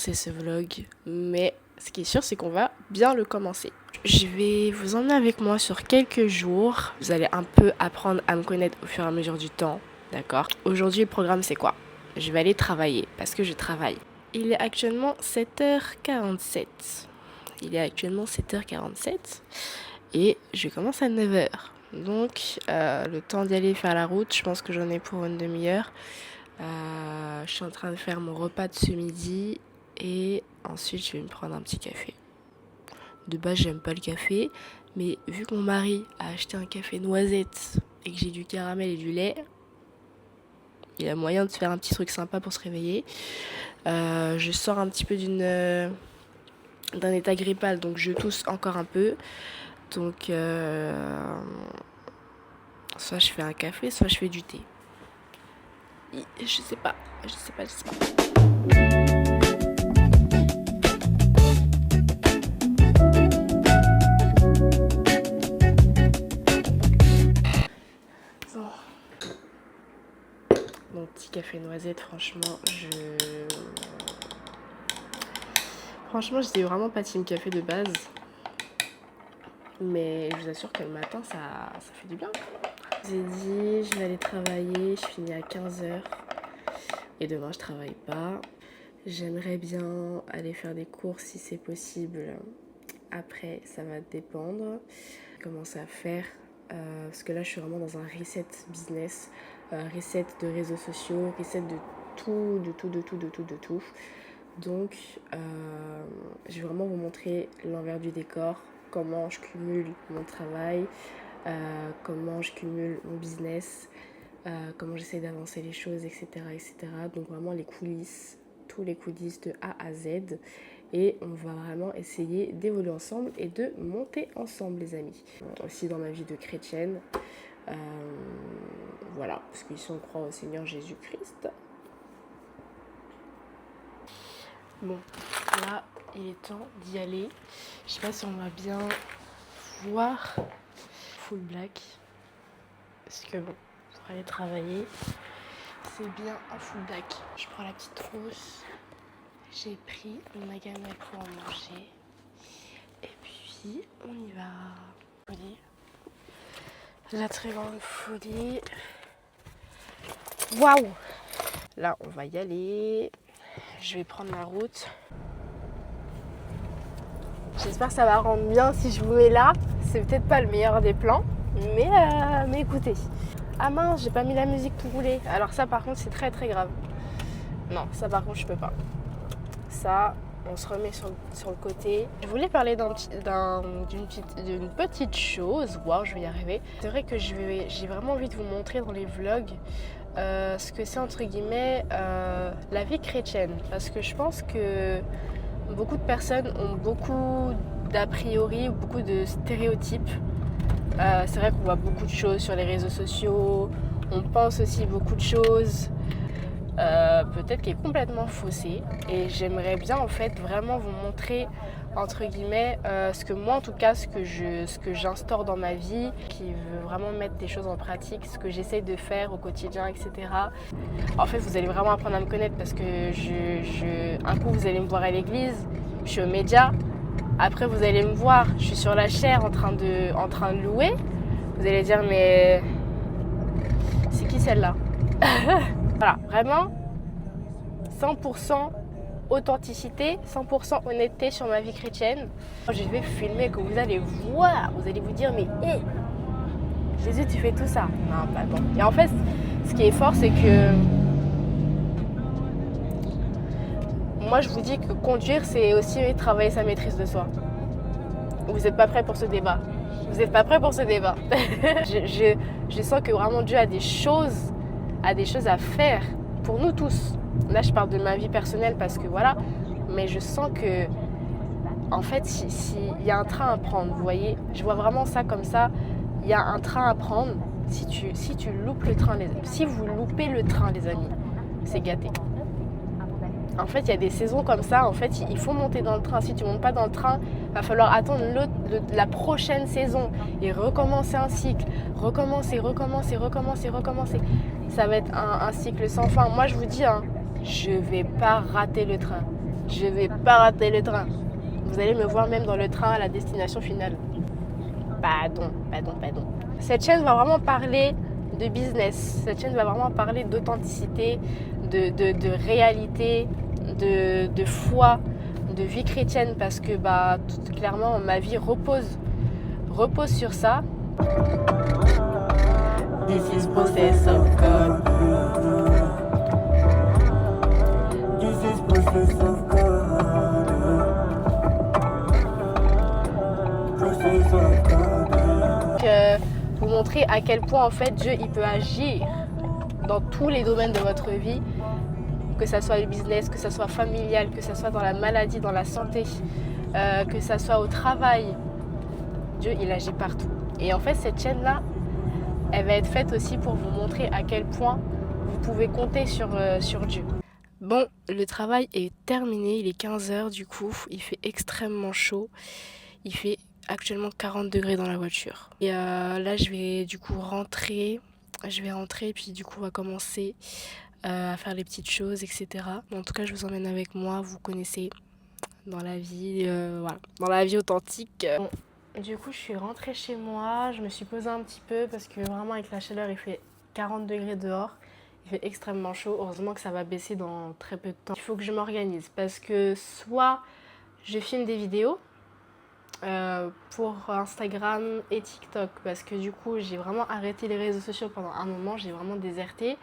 commencer ce vlog, mais ce qui est sûr, c'est qu'on va bien le commencer. Je vais vous emmener avec moi sur quelques jours. Vous allez un peu apprendre à me connaître au fur et à mesure du temps, d'accord? Aujourd'hui, le programme, c'est quoi? Je vais aller travailler, parce que je travaille. Il est actuellement 7h47. Et je commence à 9h. Donc, le temps d'y aller faire la route, je pense que j'en ai pour une demi-heure. Je suis en train de faire mon repas de ce midi et ensuite je vais me prendre un petit café. De base, j'aime pas le café, mais vu que mon mari a acheté un café noisette et que j'ai du caramel et du lait, il y a moyen de se faire un petit truc sympa pour se réveiller. Je sors un petit peu d'un état grippal, donc je tousse encore un peu. Donc, soit je fais un café, soit je fais du thé. Je sais pas. Bon. Mon petit café noisette, franchement, j'étais vraiment pas team café de base. Mais je vous assure que le matin, ça fait du bien. Je vous ai dit, je vais aller travailler, je finis à 15h. Et demain, je travaille pas. J'aimerais bien aller faire des courses si c'est possible. Après, ça va dépendre. Commencer à faire. Parce que là, je suis vraiment dans un reset business. Reset de réseaux sociaux, reset de tout. Donc, je vais vraiment vous montrer l'envers du décor. Comment je cumule mon travail, comment je cumule mon business, comment j'essaie d'avancer les choses, etc. Donc vraiment les coulisses, tous les coulisses de A à Z. Et on va vraiment essayer d'évoluer ensemble et de monter ensemble, les amis. Aussi dans ma vie de chrétienne, voilà, parce qu'ici on croit au Seigneur Jésus-Christ. Bon, là, il est temps d'y aller. Je sais pas si on va bien voir. Full black. Parce que bon, pour aller travailler, c'est bien en full black. Je prends la petite trousse. J'ai pris ma gamelle pour manger. Et puis, on y va. Folie. La très grande folie. Waouh! Là, on va y aller. Je vais prendre la route. J'espère que ça va rendre bien si je vous mets là. C'est peut-être pas le meilleur des plans, mais écoutez. Ah mince, j'ai pas mis la musique pour rouler. Alors ça par contre c'est très très grave. Non, ça par contre je peux pas. Ça, on se remet sur le côté. Je voulais parler d'une petite chose. Waouh, je vais y arriver. C'est vrai que j'ai vraiment envie de vous montrer dans les vlogs ce que c'est entre guillemets la vie chrétienne. Parce que je pense que beaucoup de personnes ont beaucoup d'a priori, beaucoup de stéréotypes. C'est vrai qu'on voit beaucoup de choses sur les réseaux sociaux. On pense aussi beaucoup de choses. Peut-être qui est complètement faussée. Et j'aimerais bien en fait vraiment vous montrer entre guillemets ce que moi en tout cas ce que j'instaure dans ma vie, qui veut vraiment mettre des choses en pratique, ce que j'essaye de faire au quotidien, etc. En fait vous allez vraiment apprendre à me connaître parce que un coup vous allez me voir à l'église, je suis aux médias, après vous allez me voir, je suis sur la chaire en train de louer, vous allez dire mais c'est qui celle-là? Voilà, vraiment 100% authenticité, 100% honnêteté sur ma vie chrétienne. Je vais filmer que vous allez voir, vous allez vous dire mais hé, Jésus tu fais tout ça? Non, pas bon. Et en fait, ce qui est fort c'est que moi je vous dis que conduire c'est aussi travailler sa maîtrise de soi. Vous n'êtes pas prêts pour ce débat. Je sens que vraiment Dieu a des choses à faire pour nous tous. Là, je parle de ma vie personnelle parce que voilà, mais je sens que, en fait, il y a un train à prendre, vous voyez, je vois vraiment ça comme ça. Il y a un train à prendre. Si tu loupes le train, si vous loupez le train, les amis, c'est gâté. En fait, il y a des saisons comme ça. En fait, il faut monter dans le train. Si tu montes pas dans le train, il va falloir attendre la prochaine saison et recommencer un cycle. Recommencer. Ça va être un cycle sans fin. Moi, je vous dis, je vais pas rater le train. Je vais pas rater le train. Vous allez me voir même dans le train à la destination finale. Pardon. Cette chaîne va vraiment parler de business. Cette chaîne va vraiment parler d'authenticité, de réalité, de foi, de vie chrétienne parce que tout clairement ma vie repose sur ça. This is process of God. This is process of God. Process of God. Vous montrer à quel point en fait Dieu il peut agir dans tous les domaines de votre vie, que ça soit le business, que ça soit familial, que ça soit dans la maladie, dans la santé, que ça soit au travail. Dieu il agit partout. Et en fait cette chaîne là, elle va être faite aussi pour vous montrer à quel point vous pouvez compter sur Dieu. Bon, le travail est terminé, il est 15h du coup, il fait extrêmement chaud, il fait actuellement 40 degrés dans la voiture. Et là je vais du coup rentrer, puis du coup on va commencer à faire les petites choses, etc. En tout cas je vous emmène avec moi, vous connaissez, dans la vie, voilà, dans la vie authentique. Bon. Du coup, je suis rentrée chez moi, je me suis posée un petit peu parce que vraiment avec la chaleur, il fait 40 degrés dehors. Il fait extrêmement chaud. Heureusement que ça va baisser dans très peu de temps. Il faut que je m'organise parce que soit je filme des vidéos pour Instagram et TikTok parce que du coup, j'ai vraiment arrêté les réseaux sociaux pendant un moment, j'ai vraiment déserté.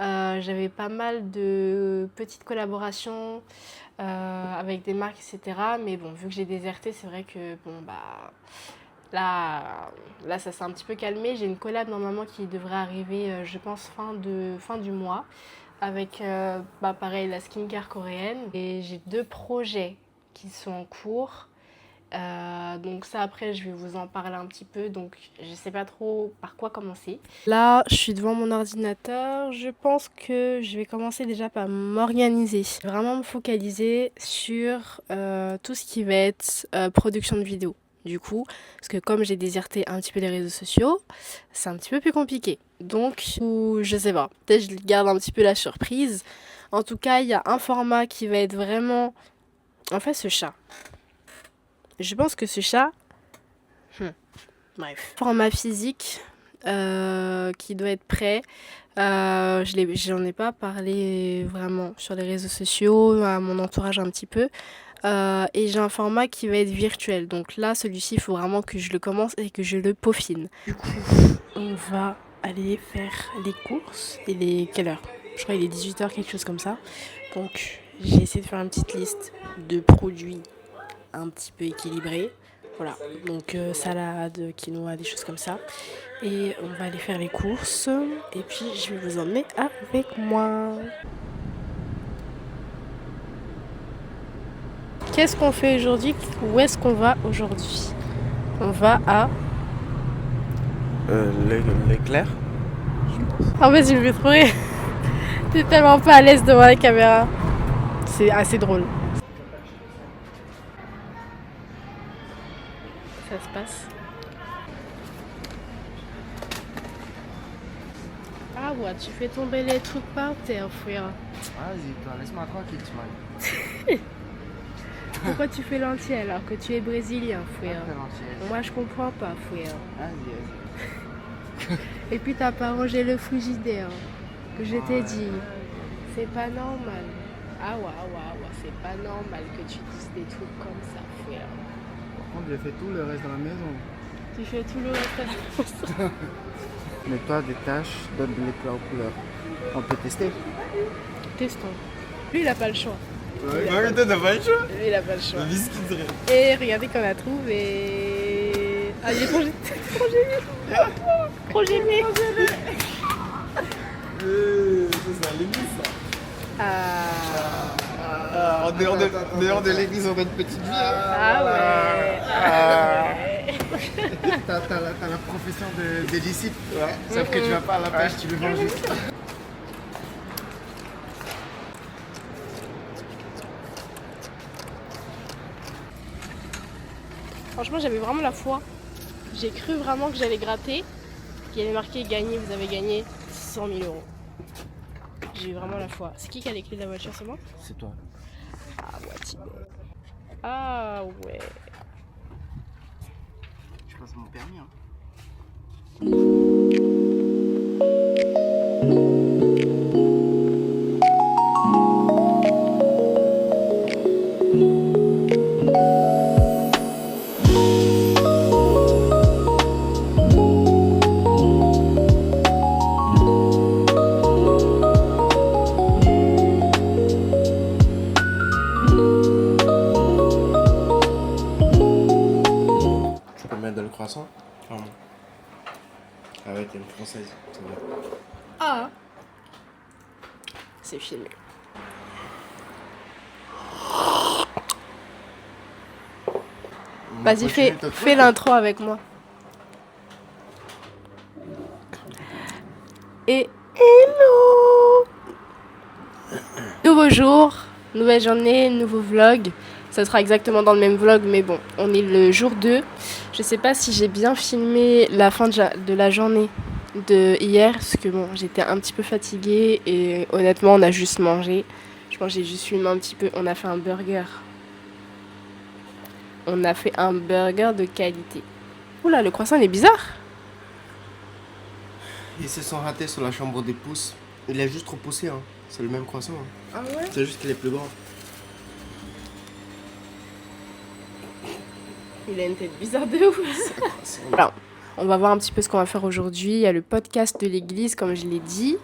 J'avais pas mal de petites collaborations avec des marques, etc. Mais bon, vu que j'ai déserté, c'est vrai que là ça s'est un petit peu calmé. J'ai une collab normalement qui devrait arriver, je pense, fin du mois avec, pareil, la skincare coréenne. Et j'ai 2 projets qui sont en cours. Donc ça après je vais vous en parler un petit peu, donc je sais pas trop par quoi commencer. Là je suis devant mon ordinateur, je pense que je vais commencer déjà par m'organiser, vraiment me focaliser sur tout ce qui va être production de vidéos. Du coup, parce que comme j'ai déserté un petit peu les réseaux sociaux, c'est un petit peu plus compliqué. Donc, je sais pas, peut-être je garde un petit peu la surprise. En tout cas, il y a un format qui va être vraiment... En fait, ce chat. Je pense que ce chat, bref, format physique qui doit être prêt. J'en ai pas parlé vraiment sur les réseaux sociaux, à mon entourage un petit peu. Et j'ai un format qui va être virtuel. Donc là, celui-ci, il faut vraiment que je le commence et que je le peaufine. Du coup, on va aller faire les courses. Il est quelle heure ? Je crois qu'il est 18h, quelque chose comme ça. Donc, j'ai essayé de faire une petite liste de produits un petit peu équilibré, voilà, donc salade, quinoa, des choses comme ça, et on va aller faire les courses et puis je vais vous emmener avec moi. Qu'est-ce qu'on fait aujourd'hui? Où est-ce qu'on va aujourd'hui? On va à l'éclair. En fait je me fais trop rire. T'es tellement pas à l'aise devant la caméra, c'est assez drôle. Ça se passe. Ah ouais, tu fais tomber les trucs par terre, frère. Vas-y, toi, laisse-moi tranquille, tu m'as. Pourquoi tu fais l'entier alors que tu es brésilien, frère? Moi, je comprends pas, frère. Vas-y. Et puis, t'as pas rangé le frigidaire que je t'ai dit. C'est pas normal. Ah ouais, c'est pas normal que tu dises des trucs comme ça, frère. Par contre, j'ai fait tout le reste de la maison. Tu fais tout le reste de la maison. Mets-toi des taches, donne les plats aux couleurs. On peut tester. Testons. Lui, il a pas le choix. Ouais, mais toi, t'as pas le choix. Lui, il a pas le choix. La biscuiterie. Et regardez qu'on a trouvé. Ah, il est projet Ça, c'est à l'église, ça. En dehors de l'église, on a une petite vie. Ah ouais. T'as la profession de disciple. Ouais. Sauf que tu vas pas à la pêche, tu le vends juste. Franchement, j'avais vraiment la foi. J'ai cru vraiment que j'allais gratter. Il y avait marqué gagner, vous avez gagné 100 000 euros. J'ai eu vraiment la foi. C'est qui a les clés de la voiture? C'est moi? C'est toi. Ah ouais. petit. Ah ouais. Je passe mon permis. Hein. Tu peux mettre dans le croissant? Clairement. Ah ouais, t'es une française. C'est bien. Ah. C'est filmé. Vas-y, fais l'intro avec moi. Et hello! Nouveau jour, nouvelle journée, nouveau vlog. Ça sera exactement dans le même vlog, mais bon, on est le jour 2. Je sais pas si j'ai bien filmé la fin de la journée de hier, parce que bon, j'étais un petit peu fatiguée et honnêtement, on a juste mangé. Je pense que j'ai juste filmé un petit peu. On a fait un burger. On a fait un burger de qualité. Oula, le croissant, il est bizarre. Ils se sont ratés sur la chambre des pouces. Il a juste trop poussé. Hein. C'est le même croissant. Hein. Ah ouais? C'est juste qu'il est plus grand. Il a une tête bizarre de ouf. Voilà. On va voir un petit peu ce qu'on va faire aujourd'hui. Il y a le podcast de l'église, comme je l'ai dit,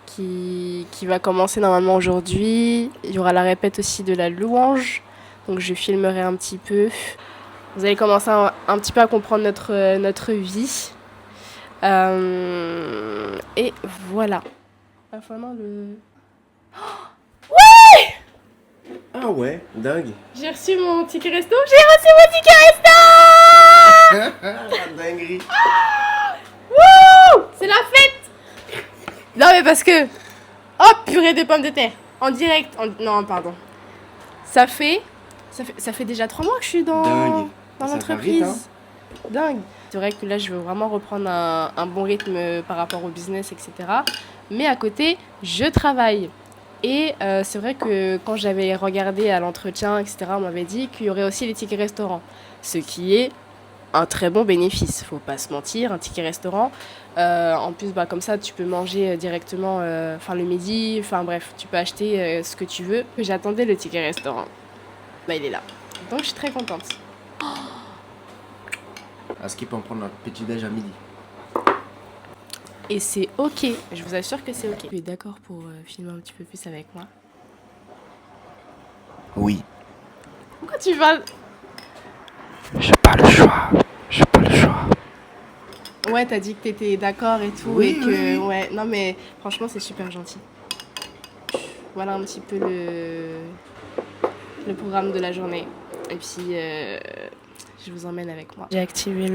qui va commencer normalement aujourd'hui. Il y aura la répète aussi de la louange. Donc je filmerai un petit peu. Vous allez commencer un petit peu à comprendre notre vie. Et voilà. Vraiment le... Ah ouais, dingue. J'ai reçu mon ticket resto. J'ai reçu mon ticket resto. La dinguerie. Wouh! C'est la fête. Non mais parce que... Oh purée de pommes de terre. En direct. Non pardon. Ça fait déjà 3 mois que je suis dans l'entreprise. Vite, hein. Dingue. C'est vrai que là, je veux vraiment reprendre un bon rythme par rapport au business, etc. Mais à côté, je travaille. Et c'est vrai que quand j'avais regardé à l'entretien, etc., on m'avait dit qu'il y aurait aussi les tickets restaurants. Ce qui est un très bon bénéfice, faut pas se mentir, un ticket restaurant. En plus, comme ça, tu peux manger directement le midi. Enfin bref, tu peux acheter ce que tu veux. J'attendais le ticket restaurant. Il est là. Donc je suis très contente. Est-ce qu'il peut en prendre un petit déj à midi? Et c'est ok, je vous assure que c'est ok. Tu es d'accord pour filmer un petit peu plus avec moi? Oui. Pourquoi tu vas... J'ai pas le choix. Ouais, t'as dit que t'étais d'accord et tout. Oui, et que... oui. Ouais, non mais franchement c'est super gentil. Voilà un petit peu le programme de la journée. Et puis je vous emmène avec moi. J'ai activé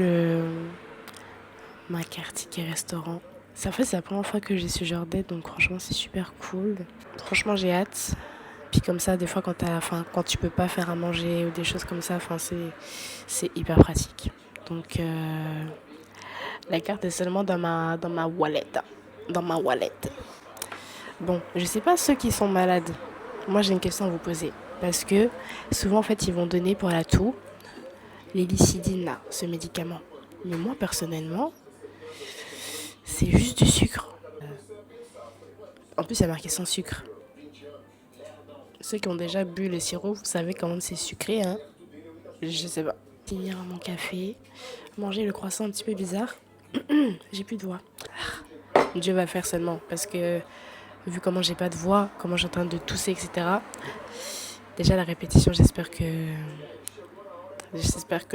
ma carte ticket restaurant. Ça fait, c'est la première fois que j'ai ce genre d'aide, donc franchement c'est super cool. Franchement j'ai hâte. Puis comme ça, des fois quand tu peux pas faire à manger ou des choses comme ça, c'est hyper pratique. Donc la carte est seulement dans ma wallet. Dans ma wallet. Bon, je sais pas ceux qui sont malades. Moi j'ai une question à vous poser. Parce que souvent en fait ils vont donner pour la toux l'hélicidine là, ce médicament. Mais moi personnellement, c'est juste du sucre. En plus, il y a marqué sans sucre. Ceux qui ont déjà bu le sirop, vous savez comment c'est sucré, hein? Je sais pas. Finir mon café, manger le croissant un petit peu bizarre. J'ai plus de voix. Dieu va faire seulement. Parce que, vu comment j'ai pas de voix, comment j'ai en train de tousser, etc. Déjà, la répétition, j'espère que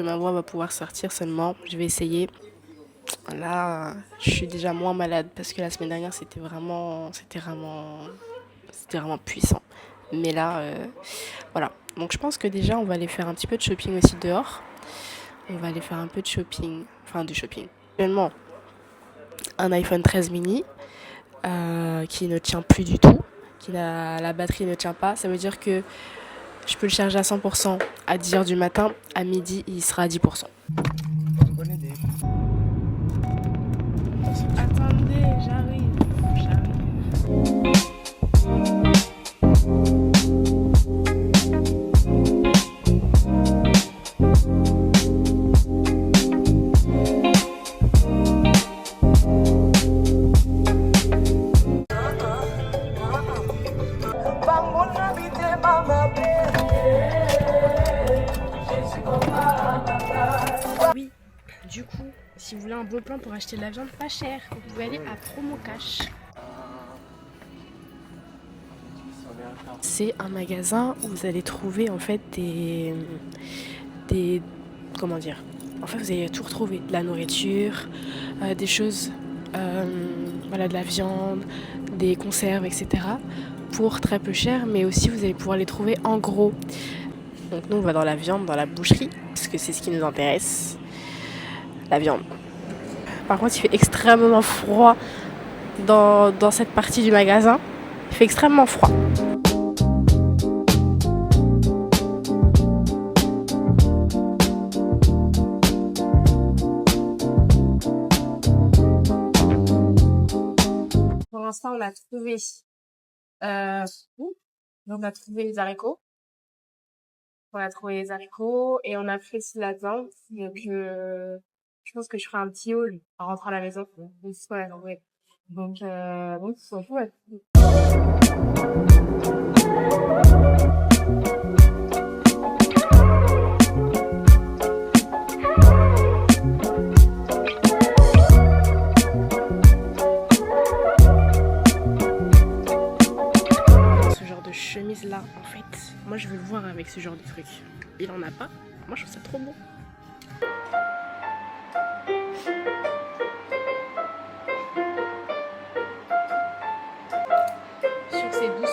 ma voix va pouvoir sortir seulement. Je vais essayer. Là, je suis déjà moins malade parce que la semaine dernière, c'était vraiment puissant. Mais là, voilà. Donc, je pense que déjà, on va aller faire un petit peu de shopping aussi dehors. On va aller faire un peu de shopping. Enfin, du shopping. Actuellement, un iPhone 13 mini qui ne tient plus du tout. La batterie ne tient pas. Ça veut dire que je peux le charger à 100% à 10h du matin. À midi, il sera à 10%. Attendez, j'arrive. Si vous voulez un bon plan pour acheter de la viande pas chère, vous pouvez aller à Promo Cash. C'est un magasin où vous allez trouver en fait des comment dire, en fait vous allez tout retrouver, de la nourriture, des choses, voilà, de la viande, des conserves, etc. pour très peu cher, mais aussi vous allez pouvoir les trouver en gros. Donc nous on va dans la viande, dans la boucherie, parce que c'est ce qui nous intéresse, la viande. Par contre il fait extrêmement froid dans cette partie du magasin, il fait extrêmement froid. Pour l'instant, on a trouvé, on a trouvé les haricots. On a trouvé les haricots et on a fait la viande. Donc, je pense que je ferai un petit haul en rentrant à la maison. Ouais, ouais. Donc, c'est tout. Ouais. Chemise là, en fait, moi je veux le voir avec ce genre de truc. Il en a pas, moi je trouve ça trop beau.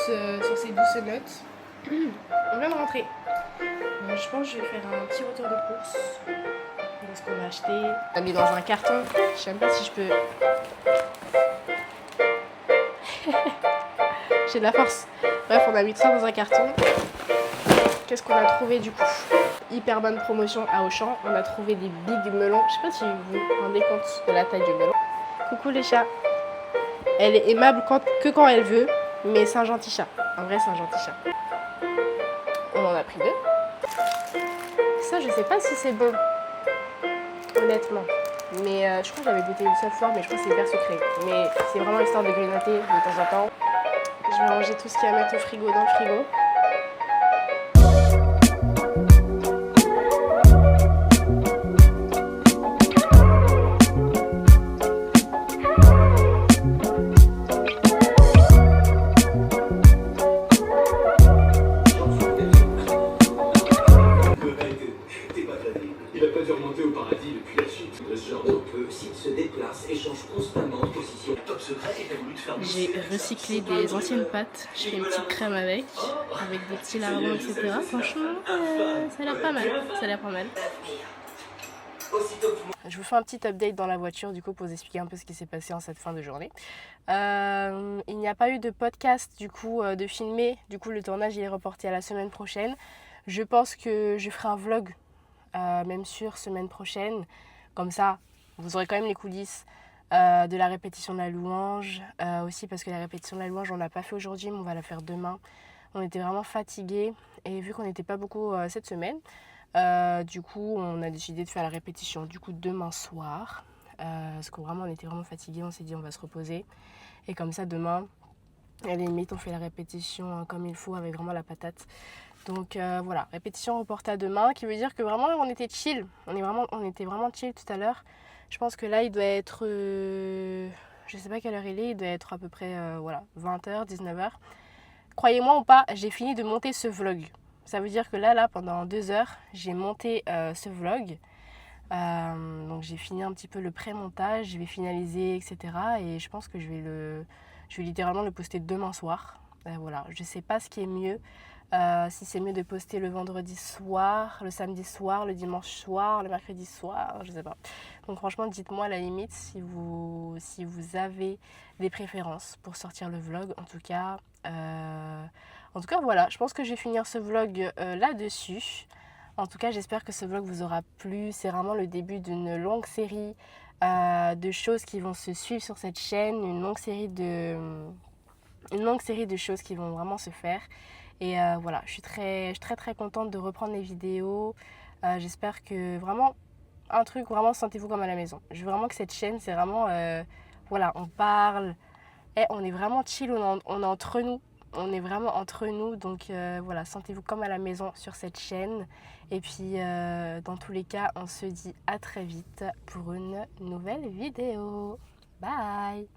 Sur ces douces notes, on vient de rentrer. Je pense que je vais faire un petit retour de course. Dans ce qu'on a acheté. On a mis dans un carton. Je sais même pas si je peux. J'ai de la force. Bref, on a mis tout ça dans un carton. Qu'est-ce qu'on a trouvé du coup? Hyper bonne promotion à Auchan. On a trouvé des big melons. Je sais pas si vous vous rendez compte de la taille du melon. Coucou les chats. Elle est aimable que quand elle veut, mais c'est un gentil chat. En vrai, c'est un gentil chat. On en a pris 2. Ça, je sais pas si c'est bon, honnêtement. Mais je crois que j'avais goûté une seule fois, mais je crois que c'est hyper sucré. Mais c'est vraiment histoire de grignoter de temps en temps. Je vais ranger tout ce qu'il y a à mettre au frigo dans le frigo. J'ai recyclé des anciennes pâtes, je fais une petite crème avec des petits lardons, etc. Franchement, ça a l'air pas mal, ça a l'air pas mal. Je vous fais un petit update dans la voiture du coup pour vous expliquer un peu ce qui s'est passé en cette fin de journée. Il n'y a pas eu de podcast du coup de filmer, du coup le tournage il est reporté à la semaine prochaine. Je pense que je ferai un vlog même sûr semaine prochaine, comme ça vous aurez quand même les coulisses. De la répétition de la louange, aussi parce que la répétition de la louange on l'a pas fait aujourd'hui mais on va la faire demain. On était vraiment fatigués et vu qu'on n'était pas beaucoup cette semaine, du coup on a décidé de faire la répétition du coup demain soir, parce que vraiment on était vraiment fatigués, on s'est dit on va se reposer et comme ça demain à la limite on fait la répétition comme il faut avec vraiment la patate. Donc voilà, répétition reportée à demain, qui veut dire que vraiment on était chill, on était vraiment chill tout à l'heure. Je pense que là, il doit être, je sais pas quelle heure il doit être à peu près voilà, 20h, 19h. Croyez-moi ou pas, j'ai fini de monter ce vlog. Ça veut dire que là pendant 2 heures, j'ai monté ce vlog. Donc j'ai fini un petit peu le pré-montage, je vais finaliser, etc. Et je pense que je vais littéralement le poster demain soir. Voilà, je sais pas ce qui est mieux. Si c'est mieux de poster le vendredi soir, le samedi soir, le dimanche soir, le mercredi soir, je sais pas. Donc franchement, dites-moi à la limite si vous avez des préférences pour sortir le vlog. En tout cas, voilà, je pense que je vais finir ce vlog là-dessus. En tout cas, j'espère que ce vlog vous aura plu. C'est vraiment le début d'une longue série de choses qui vont se suivre sur cette chaîne, une longue série de choses qui vont vraiment se faire. Et voilà, je suis très contente de reprendre les vidéos. J'espère que vraiment, un truc, vraiment sentez-vous comme à la maison. Je veux vraiment que cette chaîne, c'est vraiment, voilà, on parle, et on est vraiment chill, on est entre nous. on est vraiment entre nous, donc voilà, sentez-vous comme à la maison sur cette chaîne. Et puis dans tous les cas, on se dit à très vite pour une nouvelle vidéo. Bye!